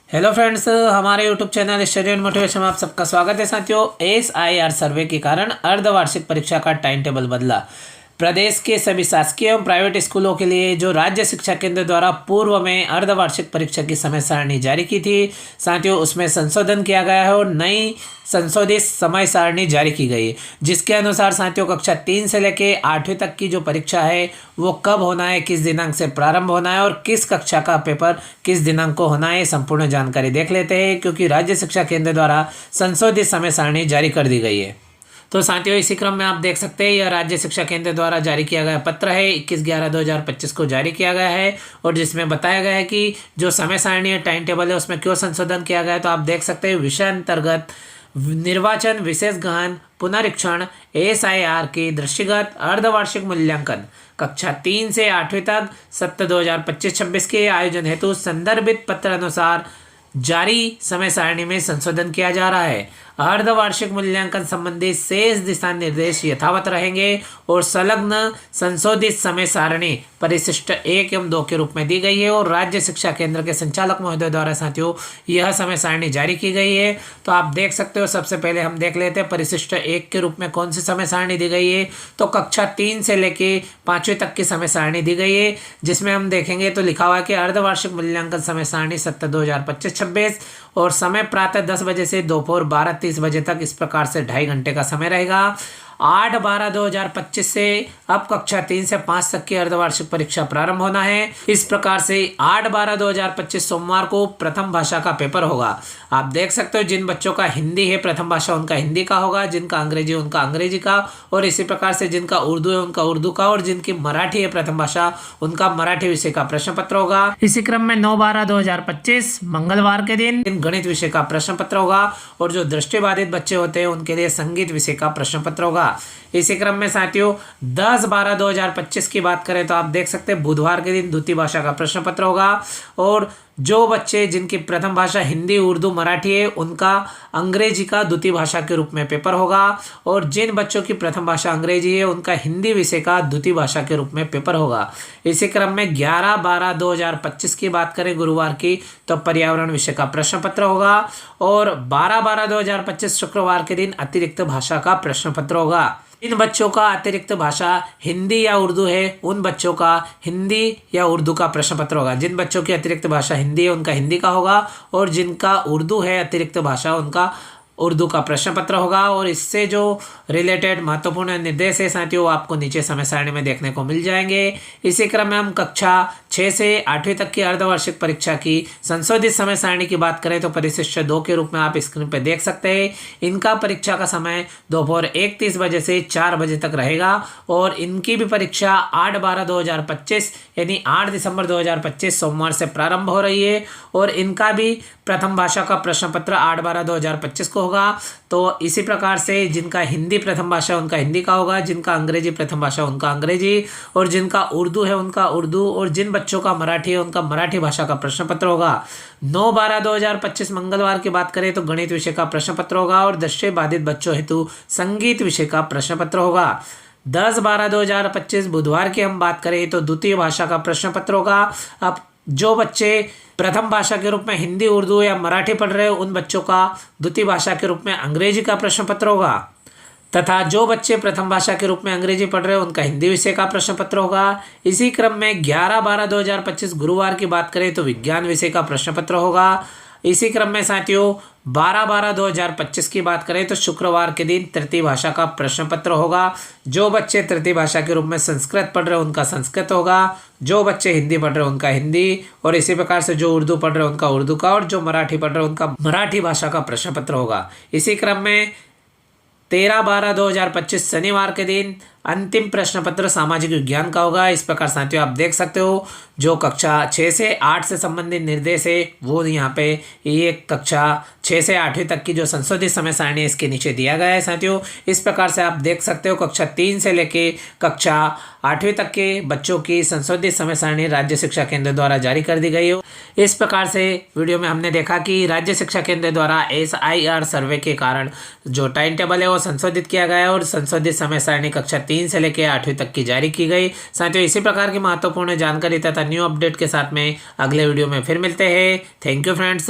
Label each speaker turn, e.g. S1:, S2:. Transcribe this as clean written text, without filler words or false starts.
S1: Hello friends, हमारे YouTube channel study and motivation में आप सबका स्वागत है। साथियों, SIR सर्वे के कारण अर्धवार्षिक परीक्षा का टाइम टेबल बदला। प्रदेश के सभी शासकीय एवं प्राइवेट स्कूलों के लिए जो राज्य शिक्षा केंद्र द्वारा पूर्व में अर्धवार्षिक परीक्षा की समय सारणी जारी की थी, साथियों उसमें संशोधन किया गया है और नई संशोधित समय सारणी जारी की गई है, जिसके अनुसार साथियों कक्षा 3 से लेकर 8वीं तक की जो परीक्षा है वो कब होना है, किस दिनांक से प्रारंभ होना है और किस कक्षा का पेपर किस दिनांक को होना है, संपूर्ण जानकारी देख लेते हैं। क्योंकि राज्य शिक्षा केंद्र द्वारा संशोधित समय सारणी जारी कर दी गई है। तो साथियों इसी क्रम में आप देख सकते हैं, यह राज्य शिक्षा केंद्र द्वारा जारी किया गया पत्र है, 21/11/2025 को जारी किया गया है और जिसमें बताया गया है कि जो समय सारणी टाइम टेबल है उसमें क्यों संशोधन किया गया है। तो आप देख सकते हैं, विषय अंतर्गत निर्वाचन विशेष गहन पुनरीक्षण SIR के दृष्टिगत अर्धवार्षिक मूल्यांकन कक्षा 3 से 8वीं तक सत्र 2025-26 के आयोजन हेतु संदर्भित पत्र अनुसार जारी समय सारणी में संशोधन किया जा रहा है। अर्धवार्षिक मूल्यांकन संबंधी शेष दिशा निर्देश यथावत रहेंगे और संलग्न संशोधित समय सारणी परिशिष्ट 1 एवं 2 के रूप में दी गई है और राज्य शिक्षा केंद्र के संचालक महोदय द्वारा साथियों यह समय सारणी जारी की गई है। तो आप देख सकते हो, सबसे पहले हम देख लेते हैं परिशिष्ट 1 के रूप में कौन सी समय सारणी दी गई है। तो कक्षा 3 से लेके 5वीं तक की समय सारणी दी गई है, जिसमें हम देखेंगे तो लिखा हुआ है कि अर्धवार्षिक मूल्यांकन समय सारणी सत्र 2025-26 और समय प्रातः 10 बजे से दोपहर 12:30 बजे तक इस प्रकार से 2.5 घंटे का समय रहेगा। 8/12/2025 से अब कक्षा 3 से 5 तक की अर्धवार्षिक परीक्षा प्रारंभ होना है। इस प्रकार से 8/12/2025 सोमवार को प्रथम भाषा का पेपर होगा। आप देख सकते हो, जिन बच्चों का हिंदी है प्रथम भाषा उनका हिंदी का होगा, जिनका अंग्रेजी उनका अंग्रेजी का, और इसी प्रकार से जिनका उर्दू है उनका उर्दू का, और जिनकी मराठी है प्रथम भाषा उनका मराठी विषय का प्रश्न पत्र होगा। इसी क्रम में 9/12/2025 मंगलवार के दिन गणित विषय का प्रश्न पत्र होगा और जो दृष्टिबाधित बच्चे होते हैं उनके लिए संगीत विषय का प्रश्न पत्र होगा। इसी क्रम में साथियों 10/12/2025 की बात करें तो आप देख सकते हैं बुधवार के दिन द्वितीय भाषा का प्रश्न पत्र होगा और जो बच्चे जिनकी प्रथम भाषा हिंदी उर्दू मराठी है उनका अंग्रेजी का द्वितीय भाषा के रूप में पेपर होगा और जिन बच्चों की प्रथम भाषा अंग्रेजी है उनका हिंदी विषय का द्वितीय भाषा के रूप में पेपर होगा। इसी क्रम में 11/12/2025 की बात करें गुरुवार की तो पर्यावरण विषय का प्रश्न पत्र होगा और 12/12/2025 शुक्रवार के दिन अतिरिक्त भाषा का प्रश्न पत्र होगा। जिन बच्चों का अतिरिक्त भाषा हिंदी या उर्दू है उन बच्चों का हिंदी या उर्दू का प्रश्न पत्र होगा। जिन बच्चों की अतिरिक्त भाषा हिंदी है उनका हिंदी का होगा और जिनका उर्दू है अतिरिक्त भाषा उनका उर्दू का प्रश्न पत्र होगा। और इससे जो रिलेटेड महत्वपूर्ण निर्देश है साथियों आपको नीचे समय सारणी में देखने को मिल जाएंगे। इसी क्रम में हम कक्षा 6 से 8वीं तक की अर्धवार्षिक परीक्षा की संशोधित समय सारणी की बात करें तो परिशिष्ट 2 के रूप में आप स्क्रीन पर देख सकते हैं। इनका परीक्षा का समय दोपहर 1:30 बजे से 4 बजे तक रहेगा और इनकी भी परीक्षा 8/12/2025 यानी 8 दिसंबर 2025 सोमवार से प्रारंभ हो रही है और इनका भी प्रथम भाषा का प्रश्न पत्र 8/12/2025 को होगा। तो इसी प्रकार से जिनका हिंदी प्रथम भाषा उनका हिंदी का होगा, जिनका अंग्रेजी प्रथम भाषा उनका अंग्रेजी, और जिनका उर्दू है उनका उर्दू, और जिन बच्चों का मराठी है उनका मराठी भाषा का प्रश्न पत्र होगा। 9/12/2025 मंगलवार की बात करें तो गणित विषय का प्रश्न पत्र होगा और दृष्टिबाधित बच्चों हेतु संगीत विषय का प्रश्न पत्र होगा। 10/12/2025 बुधवार की हम बात करें तो द्वितीय भाषा का प्रश्न पत्र होगा। अब जो बच्चे प्रथम भाषा के रूप में हिंदी उर्दू या मराठी पढ़ रहे हो उन बच्चों का द्वितीय भाषा के रूप में अंग्रेजी का प्रश्न पत्र होगा तथा जो बच्चे प्रथम भाषा के रूप में अंग्रेजी पढ़ रहे हो उनका हिंदी विषय का प्रश्न पत्र होगा। इसी क्रम में 11/12/2025 गुरुवार की बात करें तो विज्ञान विषय का प्रश्न पत्र होगा। इसी क्रम में साथियों 12/12/2025 की बात करें तो शुक्रवार के दिन तृतीय भाषा का प्रश्न पत्र होगा। जो बच्चे तृतीय भाषा के रूप में संस्कृत पढ़ रहे हैं उनका संस्कृत होगा, जो बच्चे हिंदी पढ़ रहे हैं उनका हिंदी, और इसी प्रकार से जो उर्दू पढ़ रहे हैं उनका उर्दू का, और जो मराठी पढ़ रहे हैं उनका मराठी भाषा का प्रश्न पत्र होगा। इसी क्रम में 13/12/2025 शनिवार के दिन अंतिम प्रश्न पत्र सामाजिक विज्ञान का होगा। इस प्रकार साथियों आप देख सकते हो जो कक्षा 6 से 8 से संबंधित निर्देश है वो यहाँ पे ये कक्षा 6 से 8वीं तक की जो संशोधित समय सारणी है इसके नीचे दिया गया है साथियों। इस प्रकार से आप देख सकते हो कक्षा 3 से लेके कक्षा 8वीं तक के बच्चों की संशोधित समय सारणी राज्य शिक्षा केंद्र द्वारा जारी कर दी गई हो। इस प्रकार से वीडियो में हमने देखा कि राज्य शिक्षा केंद्र द्वारा SIR सर्वे के कारण जो टाइम टेबल है वो संशोधित किया गया है और संशोधित समय सारणी कक्षा 3 से लेकर 8वीं तक की जारी की गई। साथियों इसी प्रकार की महत्वपूर्ण जानकारी तथा न्यू अपडेट के साथ में अगले वीडियो में फिर मिलते हैं। Thank you friends.